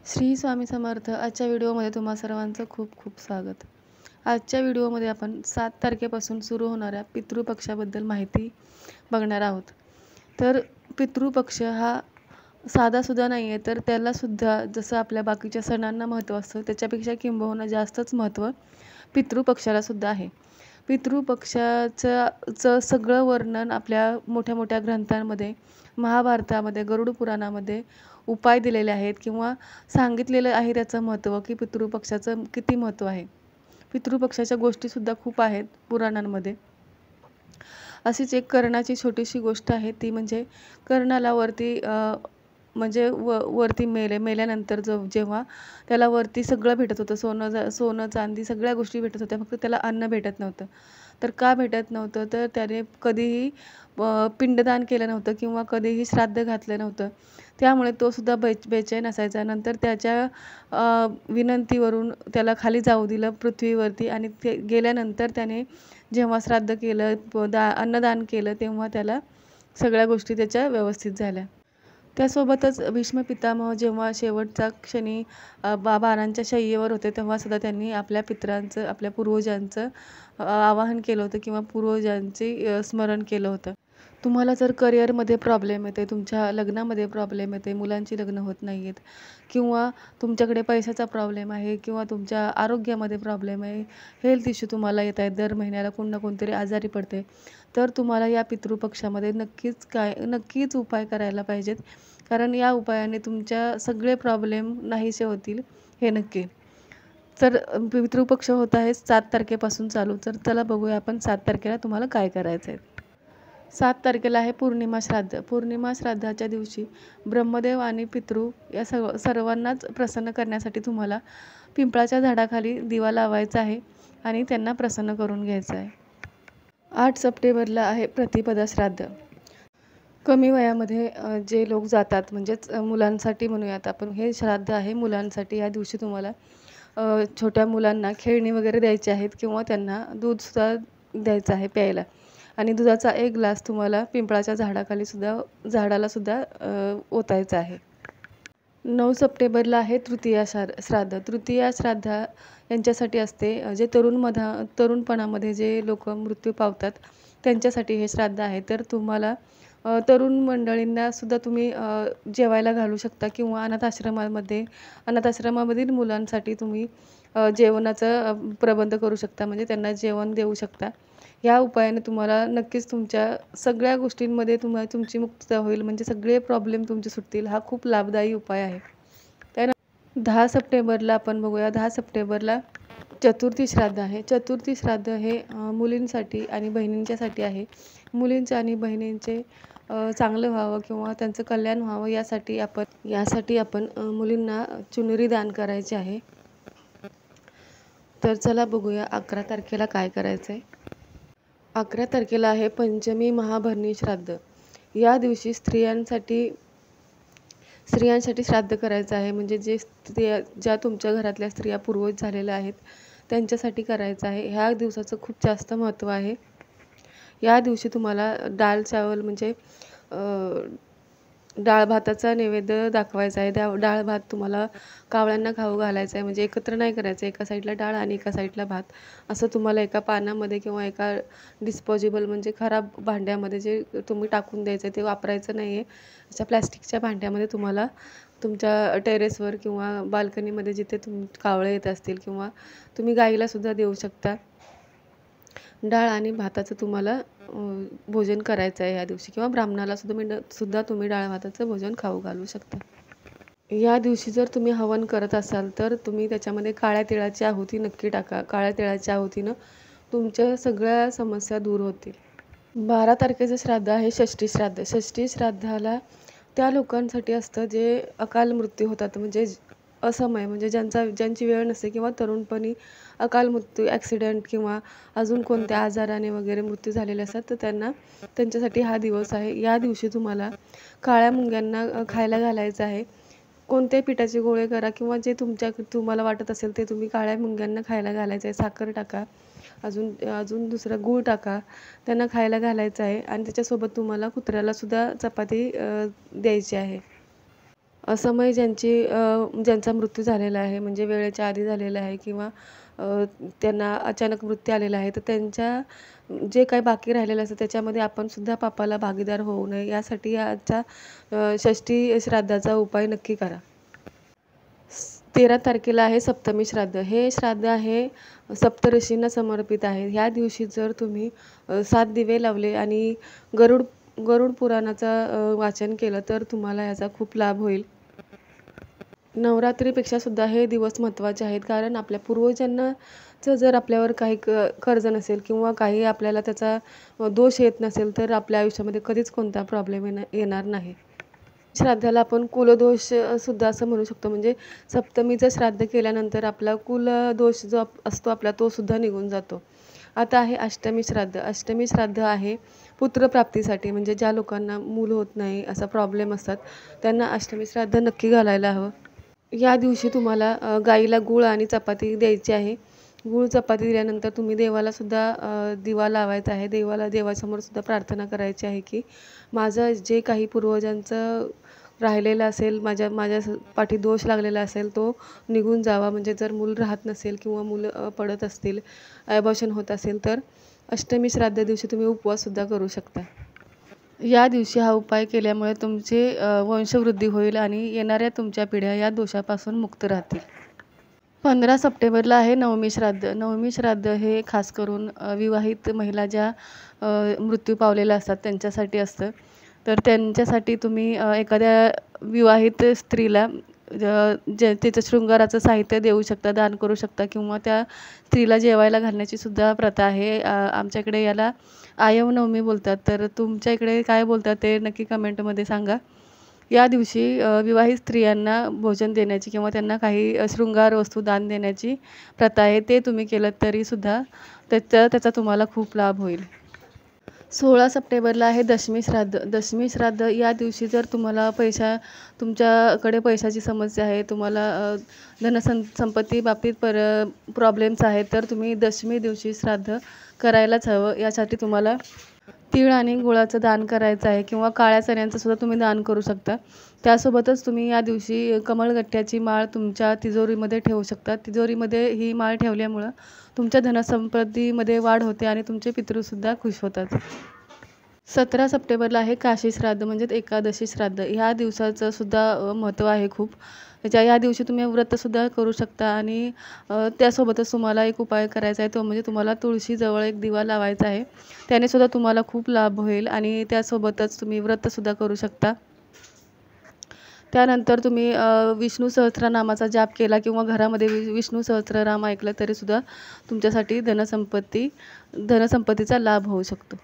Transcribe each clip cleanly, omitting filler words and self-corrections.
श्री स्वामी समर्थ. आजच्या व्हिडिओमध्ये तुम्हा सर्वांचं खूप खूप स्वागत. आजच्या व्हिडिओमध्ये आपण 7 तारखेपासून सुरू होणाऱ्या पितृपक्षाबद्दल माहिती बघणार आहोत. तर पितृपक्ष हा साधासुद्धा नाही आहे, तर त्यालासुद्धा जसं आपल्या बाकीच्या सणांना महत्त्व असतं त्याच्यापेक्षा किंबहुना जास्तच महत्त्व पितृपक्षालासुद्धा आहे. पितृपक्षाचं सगळं वर्णन आपल्या मोठ्या मोठ्या ग्रंथांमध्ये, महाभारतामध्ये, गरुड पुराणामध्ये उपाय दिलेले आहेत किंवा सांगितलेलं आहे त्याचं महत्त्व, की पितृपक्षाचं किती महत्त्व आहे. पितृपक्षाच्या गोष्टीसुद्धा खूप आहेत पुराणांमध्ये. अशीच एक कर्णाची छोटीशी गोष्ट आहे, ती म्हणजे कर्णाला वरती म्हणजे वरती मेल्यानंतर जेव्हा त्याला वरती सगळं भेटत होतं, सोनं चांदी सगळ्या गोष्टी भेटत होत्या, फक्त त्याला अन्न भेटत नव्हतं. तर का भेटत नव्हतं? तर त्याने कधीही पिंडदान केलं नव्हतं किंवा कधीही श्राद्ध घातलं नव्हतं. त्यामुळे तो सुद्धा बेचैन असायचा. नंतर त्याच्या विनंतीवरून त्याला खाली जाऊ दिलं पृथ्वीवरती आणि ते गेल्यानंतर त्याने जेव्हा श्राद्ध केलं, अन्नदान केलं, तेव्हा त्याला सगळ्या गोष्टी त्याच्या व्यवस्थित झाल्या. त्यासोबतच भीष्म पितामह जेव्हा शेवटच्या क्षणी बाणांच्या शय्येवर होते, तेव्हा सुद्धा त्यांनी आपल्या पितरांचं, आपल्या पूर्वजांचं आवाहन केलं होतं किंवा पूर्वजांचे स्मरण केलं होतं. तुम्हाला जर करिअरमध्ये प्रॉब्लेम येते, तुमच्या लग्नामध्ये प्रॉब्लेम येते, मुलांची लग्न होत नाही आहेत किंवा तुमच्याकडे पैशाचा प्रॉब्लेम आहे किंवा तुमच्या आरोग्यामध्ये प्रॉब्लेम आहे, हेल्थ इश्यू तुम्हाला येत आहेत, दर महिन्याला कोण ना कोणतरी आजारी पडते, तर तुम्हाला या पितृपक्षामध्ये नक्कीच उपाय करायला पाहिजेत. कारण या उपायाने तुमच्या सगळे प्रॉब्लेम नाहीसे होतील, हे नक्की. तर पितृपक्ष होत आहे 7 तारखेपासून चालू. तर चला बघूया आपण 7 तारखेला तुम्हाला काय करायचं आहे. 7 तारखेला आहे पौर्णिमा श्राद्ध. पौर्णिमा श्राद्धाच्या दिवशी ब्रह्मदेव आणि पितृ या सर्वांनाच प्रसन्न करण्यासाठी तुम्हाला पिंपळाच्या झाडाखाली दिवा लावायचा आहे आणि त्यांना प्रसन्न करून घ्यायचं आहे. 8 सप्टेंबरला आहे प्रतिपदा श्राद्ध. कमी वयामध्ये जे लोक जातात, म्हणजेच मुलांसाठी म्हणूयात आपण, हे श्राद्ध आहे मुलांसाठी. या दिवशी तुम्हाला छोट्या मुलांना खेळणी वगैरे द्यायची आहेत किंवा त्यांना दूधसुद्धा द्यायचं आहे प्यायला आणि दुधाचा 1 ग्लास तुम्हाला पिंपळाच्या झाडालासुद्धा ओतायचा आहे. 9 सप्टेंबरला आहे तृतीया श्राद्ध. तृतीया श्राद्ध यांच्यासाठी असते, जे तरुणपणामध्ये जे लोक मृत्यू पावतात त्यांच्यासाठी हे श्राद्ध आहे. तर तुम्हाला तरुण मंडळींनासुद्धा तुम्ही जेवायला घालू शकता किंवा अनाथाश्रमामधील मुलांसाठी तुम्ही जेवणाचा प्रबंध करू शकता, म्हणजे त्यांना जेवण देऊ शकता. या उपायाने तुम्हाला नक्कीच तुमच्या सगळ्या गोष्टींमध्ये तुमची मुक्तता होईल, म्हणजे सगळे प्रॉब्लेम तुमचे सुटतील. हा खूप लाभदायी उपाय आहे. त्यानंतर 10 सप्टेंबरला आपण बघूया. 10 सप्टेंबरला चतुर्थी श्राद्ध आहे. चतुर्थी श्राद्ध हे मुलींसाठी आणि बहिणींच्यासाठी आहे. मुलींचे आणि बहिणींचे चांगलं व्हावं किंवा त्यांचं कल्याण व्हावं यासाठी आपण मुलींना चुनरी दान करायची आहे. तर चला बघूया 11 तारखेला काय करायचं आहे. 11 तारखेला आहे पंचमी महाभरणी श्राद्ध. या दिवशी स्त्रियांसाठी श्राद्ध करायचं आहे, म्हणजे ज्या तुमच्या घरातल्या स्त्रिया पूर्वज झालेल्या आहेत त्यांच्यासाठी करायचं आहे. ह्या दिवसाचं खूप जास्त महत्त्व आहे. या दिवशी तुम्हाला डाळ चावल म्हणजे डाळ भाताचा नैवेद्य दाखवायचा आहे. डाळ भात तुम्हाला कावळ्यांना खाऊ घालायचा आहे, म्हणजे एकत्र नाही करायचं. एका साईडला डाळ आणि एका साईडला भात, असं तुम्हाला एका पानामध्ये किंवा एका डिस्पोजेबल म्हणजे खराब भांड्यामध्ये जे तुम्ही टाकून द्यायचं आहे, ते वापरायचं नाही आहे. अशा प्लॅस्टिकच्या भांड्यामध्ये तुम्हाला तुमच्या टेरेसवर किंवा बाल्कनीमध्ये जिथे कावळे येत असतील किंवा तुम्ही गाईलासुद्धा देऊ शकता. डाळ आणि भाताचं तुम्हाला भोजन करायचं आहे या दिवशी किंवा ब्राह्मणाला सुद्धा तुम्ही डाळ भाताचं भोजन खाऊ घालू शकता. या दिवशी जर तुम्ही हवन करत असाल तर तुम्ही त्याच्यामध्ये काळ्या तिळाची आहुती नक्की टाका. काळ्या तिळाच्या आहुतीनं तुमच्या सगळ्या समस्या दूर होतील. 12 तारखेचं श्राद्ध आहे षष्ठी श्राद्ध. षष्ठी श्राद्धाला त्या लोकांसाठी असतं जे अकाल मृत्यू होतात, म्हणजे असमय, म्हणजे ज्यांची वेळ नसते किंवा तरुणपणी अकाल मृत्यू, ॲक्सिडेंट किंवा अजून कोणत्या आजाराने वगैरे मृत्यू झालेले असतात, तर त्यांच्यासाठी हा दिवस आहे. या दिवशी तुम्हाला काळ्या मुंग्यांना खायला घालायचं आहे. कोणत्याही पिठाचे गोळे करा किंवा जे तुम्हाला वाटत असेल ते तुम्ही काळ्या मुंग्यांना खायला घालायचं आहे. साखर टाका, अजून दुसरं गूळ टाका, त्यांना खायला घालायचं आहे आणि त्याच्यासोबत तुम्हाला कुत्र्यालासुद्धा चपाती द्यायची आहे. असमय ज्यांचा मृत्यू झालेला आहे, म्हणजे वेळेच्या आधी झालेला आहे किंवा त्यांना अचानक मृत्यू आलेला आहे, तर त्यांच्या जे काही बाकी राहिलेलं असतं त्याच्यामध्ये आपण सुद्धा पापाला भागीदार होऊ नये यासाठी याचा षष्ठी श्राद्धाचा उपाय नक्की करा. 13 तारखेला आहे सप्तमी श्राद्ध. हे श्राद्ध आहे सप्तऋषींना समर्पित आहे. ह्या दिवशी जर तुम्ही 7 दिवे लावले आणि गरुड गरुड पुराणाचा वाचन केलं तर तुम्हाला याचा खूप लाभ होईल. नवरात्रीपेक्षा सुद्धा हे दिवस महत्त्वाचे आहेत, कारण आपल्या पूर्वजांचं जर आपल्यावर काही कर्ज नसेल किंवा काही आपल्याला त्याचा दोष येत नसेल तर आपल्या आयुष्यामध्ये कधीच कोणता प्रॉब्लेम येणार नाही. श्राद्धाला आपण कुलदोष सुद्धा असं म्हणू शकतो. म्हणजे सप्तमीचं श्राद्ध केल्यानंतर आपला कुलदोष जो असतो आपला तो सुद्धा निघून जातो. आता आहे अष्टमी श्राद्ध. अष्टमी श्राद्ध आहे पुत्रप्राप्तीसाठी, म्हणजे ज्या लोकांना मूल होत नाही असा प्रॉब्लेम असतात त्यांना अष्टमी श्राद्ध नक्की घालायला हवं. या दिवशी तुम्हाला गाईला गूळ आणि चपाती द्यायची आहे. गूळ चपाती दिल्यानंतर तुम्ही देवाला सुद्धा दिवा लावायचा आहे. देवासमोर सुद्धा प्रार्थना करायची आहे की माझं जे काही पूर्वजांचं राहिलेलं असेल, माझ्या पाठी दोष लागलेला असेल तो निघून जावा. म्हणजे जर मूल राहत नसेल किंवा मुलं पडत असतील, ॲबॉर्शन होत असेल तर अष्टमी श्राद्ध दिवशी तुम्ही उपवाससुद्धा करू शकता. या दिवशी हा उपाय केल्यामुळे तुमची वंशवृद्धी होईल आणि येणाऱ्या तुमच्या पिढ्या या दोषापासून मुक्त राहतील. 15 सप्टेंबरला आहे नवमी श्राद्ध. नवमी श्राद्ध हे खास करून विवाहित महिला ज्या मृत्यू पावलेल्या असतात त्यांच्यासाठी असतं. तर त्यांच्यासाठी तुम्ही एखाद्या विवाहित स्त्रीला तिचं शृंगाराचं साहित्य देऊ शकता, दान करू शकता किंवा त्या स्त्रीला जेवायला घालण्याची सुद्धा प्रथा आहे. आमच्याकडे याला आयव नवमी बोलतात. तर तुमच्या इकडे काय बोलतात ते नक्की कमेंटमध्ये सांगा. या दिवशी विवाहित स्त्रियांना भोजन देण्याची किंवा त्यांना काही शृंगार वस्तू दान देण्याची प्रथा आहे. ते तुम्ही केलं तरीसुद्धा त्याचा तुम्हाला खूप लाभ होईल. 16 सप्टेंबरला आहे दशमी श्राद्ध. दशमी श्राद्ध या दिवशी जर तुम्हाला तुमच्याकडे पैशाची समस्या आहे, तुम्हाला संपत्ती बाबतीत प्रॉब्लेम्स आहेत, तर तुम्ही दशमी दिवशी श्राद्ध करायलाच हवं. यासाठी तुम्हाला तीळ आणि गुळाचं दान करायचं आहे किंवा काळ्या चण्याचं सुद्धा तुम्ही दान करू शकता. त्यासोबतच तुम्ही या दिवशी कमळगट्ट्याची माळ तुमच्या तिजोरीमध्ये ठेवू शकता. तिजोरीमध्ये ही माळ ठेवल्यामुळं तुमच्या धनसंपत्तीमध्ये वाढ होते आणि तुमचे पितृसुद्धा खुश होतात. 17 सप्टेंबरला आहे काशी श्राद्ध म्हणजेच एकादशी श्राद्ध. ह्या दिवसाचं सुद्धा महत्त्व आहे खूप. या दिवशी तुम्ही व्रतसुद्धा करू शकता आणि त्यासोबतच तुम्हाला एक उपाय करायचा आहे, तो म्हणजे तुम्हाला तुळशीजवळ एक दिवा लावायचा आहे. त्याने सुद्धा तुम्हाला खूप लाभ होईल आणि त्यासोबतच तुम्ही व्रतसुद्धा करू शकता. त्यानंतर तुम्ही विष्णू सहस्त्रनामाचा जाप केला किंवा घरामध्ये विष्णू सहस्त्रनाम ऐकलं तरीसुद्धा तुमच्यासाठी धनसंपत्तीचा लाभ होऊ शकतो.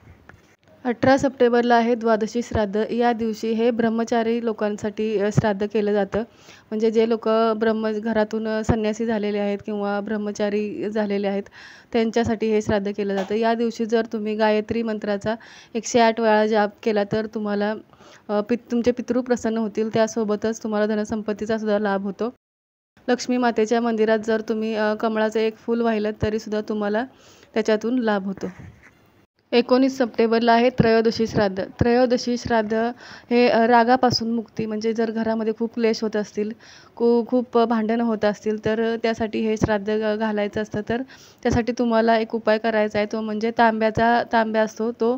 18 सप्टेंबरला आहे द्वादशी श्राद्ध. या दिवशी हे ब्रह्मचारी लोकांसाठी श्राद्ध केलं जातं. म्हणजे जे लोक घरातून संन्यासी झालेले आहेत किंवा ब्रह्मचारी झालेले आहेत त्यांच्यासाठी हे श्राद्ध केलं जातं. या दिवशी जर तुम्ही गायत्री मंत्राचा 108 वेळा जाप केला तर तुम्हाला तुमचे पितृ प्रसन्न होतील. त्यासोबतच तुम्हाला धनसंपत्तीचा सुद्धा लाभ होतो. लक्ष्मी मातेच्या मंदिरात जर तुम्ही कमळाचं एक फूल वाहिलं तरीसुद्धा तुम्हाला त्याच्यातून लाभ होतो. 19 सप्टेंबरला आहे त्रयोदशी श्राद्ध. त्रयोदशी श्राद्ध हे रागापासून मुक्ती, म्हणजे जर घरामध्ये खूप क्लेश होत असतील, खूप भांडणं होत असतील तर त्यासाठी हे श्राद्ध घालायचं असतं. तर त्यासाठी तुम्हाला एक उपाय करायचा आहे, तो म्हणजे तांब्या असतो तो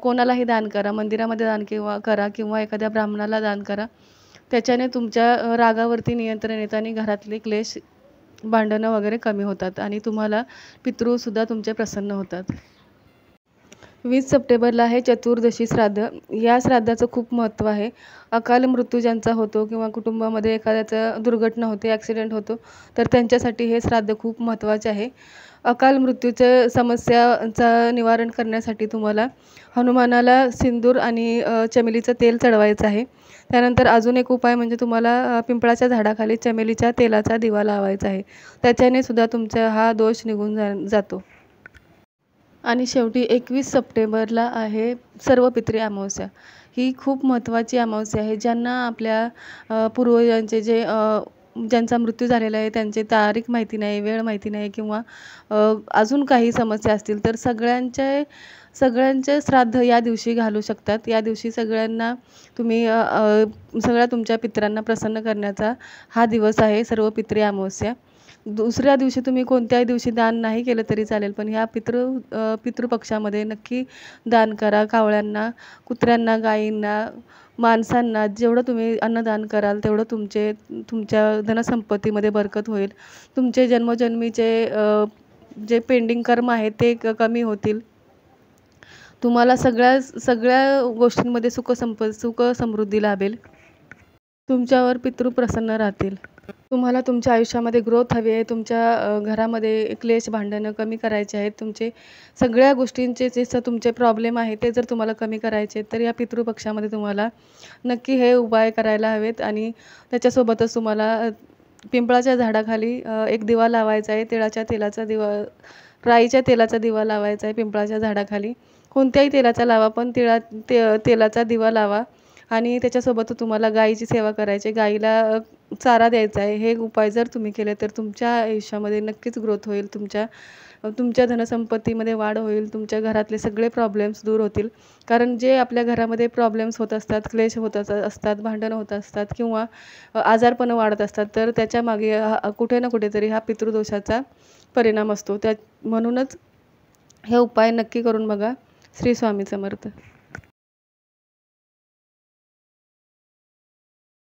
कोणालाही दान करा. मंदिरामध्ये दान करा किंवा एखाद्या ब्राह्मणाला दान करा. त्याच्याने तुमच्या रागावरती नियंत्रण येतं आणि घरातले क्लेश, भांडणं वगैरे कमी होतात आणि तुम्हाला पितृसुद्धा तुमचे प्रसन्न होतात. 20 सप्टेंबरला आहे चतुर्दशी श्राद्ध. या श्राद्धाचं खूप महत्त्व आहे. अकाल मृत्यू ज्यांचा होतो किंवा कुटुंबामध्ये एखाद्याचं दुर्घटना होते, ॲक्सिडेंट होतो, तर त्यांच्यासाठी हे श्राद्ध खूप महत्त्वाचे आहे. अकाल मृत्यूच्या समस्याचं निवारण करण्यासाठी तुम्हाला हनुमानाला सिंदूर आणि चमेलीचं तेल चढवायचं आहे. त्यानंतर अजून एक उपाय म्हणजे तुम्हाला पिंपळाच्या झाडाखाली चमेलीच्या तेलाचा दिवा लावायचा आहे. त्याच्याने सुद्धा तुमचा हा दोष निघून जातो. आणि शेवटी 21 सप्टेंबरला आहे सर्वपित्री अमावस्या. ही खूप महत्त्वाची अमावस्या आहे. ज्यांना आपल्या पूर्वजांचे जे ज्यांचा मृत्यू झालेला आहे त्यांची तारीख माहिती नाही, वेळ माहिती नाही किंवा अजून काही समस्या असतील तर सगळ्यांचे श्राद्ध या दिवशी घालू शकतात. या दिवशी सगळ्यांना तुम्ही सगळ्या तुमच्या पितरांना प्रसन्न करण्याचा हा दिवस आहे, सर्व पितरी अमावस्या. दुसऱ्या दिवशी तुम्ही कोणत्याही दिवशी दान नाही केलं तरी चालेल, पण ह्या पितृपक्षामध्ये नक्की दान करा. कावळ्यांना, कुत्र्यांना, गायींना, माणसांना जेवढं तुम्ही अन्नदान कराल तेवढं तुमच्या धनसंपत्तीमध्ये बरकत होईल. तुमचे जन्मोजन्मीचे जे पेंडिंग कर्म आहेत ते कमी होतील. तुम्हाला सगळ्या गोष्टींमध्ये सुख समृद्धी लाभेल. तुमच्यावर पितृ प्रसन्न राहतील. तुम्हाला तुमच्या आयुष्यामध्ये ग्रोथ हवी आहे. तुमच्या घरामध्ये क्लेश, भांडणं कमी करायचे आहेत. तुमचे सगळ्या गोष्टींचे तुमचे प्रॉब्लेम आहेत ते जर तुम्हाला कमी करायचे आहेत तर या पितृपक्षामध्ये तुम्हाला नक्की हे उपाय करायला हवेत. आणि त्याच्यासोबतच तुम्हाला पिंपळाच्या झाडाखाली एक दिवा लावायचा आहे. राईच्या तेलाचा दिवा लावायचा आहे पिंपळाच्या झाडाखाली. कोणत्याही तेलाचा लावा, पण तेलाचा दिवा लावा. आणि त्याच्यासोबत तुम्हाला गाईची सेवा करायची, गाईला चारा द्यायचा आहे. हे उपाय जर तुम्ही केले तर तुमच्या आयुष्यामध्ये नक्कीच ग्रोथ होईल. तुमच्या धनसंपत्तीमध्ये वाढ होईल. तुमच्या घरातले सगळे प्रॉब्लेम्स दूर होतील. कारण जे आपल्या घरामध्ये प्रॉब्लेम्स होत असतात, क्लेश होत असतात, भांडणं होत असतात किंवा आजारपणं वाढत असतात, तर त्याच्यामागे कुठे ना कुठेतरी हा पितृदोषाचा परिणाम असतो. म्हणूनच हे उपाय नक्की करून बघा. श्री स्वामी समर्थ.